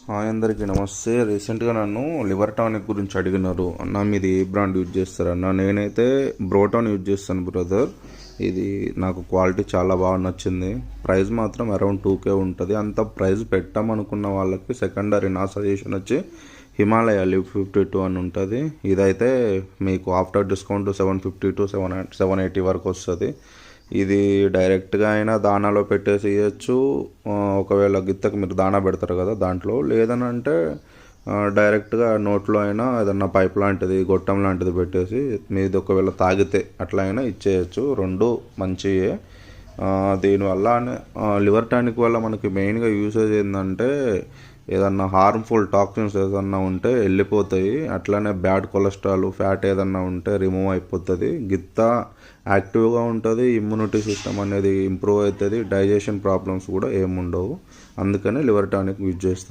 Hi అందరికీ నమస్తే. రీసెంట్గా నన్ను లివర్ టానిక్ గురించి అడిగినారు. అన్న మీది ఏ బ్రాండ్ యూజ్ చేస్తారన్న? నేనైతే బ్రోటాన్ యూజ్ చేస్తాను బ్రదర్. ఇది నాకు క్వాలిటీ చాలా బాగా నచ్చింది. ప్రైస్ మాత్రం అరౌండ్ 2K ఉంటుంది. అంత ప్రైస్ పెట్టామనుకున్న వాళ్ళకి సెకండరీ నా సజెషన్ వచ్చి హిమాలయ లివ్ 52 అని ఉంటుంది. ఇదైతే మీకు ఆఫ్టర్ డిస్కౌంట్ 750 to 780 వరకు వస్తుంది. ఇది డైరెక్ట్గా అయినా దానాలో పెట్టేసి ఇవ్వచ్చు. ఒకవేళ గిత్తకు మీరు దానా పెడతారు కదా దాంట్లో, లేదనంటే డైరెక్ట్గా నోట్లో అయినా ఏదన్నా పైప్ లాంటిది గొట్టం లాంటిది పెట్టేసి మీది ఒకవేళ తాగితే అట్లా అయినా ఇచ్చేయచ్చు. రెండు మంచియే. దీనివల్ల లివర్ టానిక్ వల్ల మనకి మెయిన్గా యూసేజ్ ఏంటంటే ఏదన్నా హార్మ్ఫుల్ టాక్సిన్స్ ఏదన్నా ఉంటే వెళ్ళిపోతాయి. అట్లానే బ్యాడ్ కొలెస్ట్రాల్ ఫ్యాట్ ఏదన్నా ఉంటే రిమూవ్ అయిపోతుంది. గిత్త యాక్టివ్గా ఉంటుంది. ఇమ్యూనిటీ సిస్టమ్ అనేది ఇంప్రూవ్ అవుతుంది. డైజెషన్ ప్రాబ్లమ్స్ కూడా ఏముండవు. అందుకని లివర్ టానిక్ యూజ్ చేస్తాం.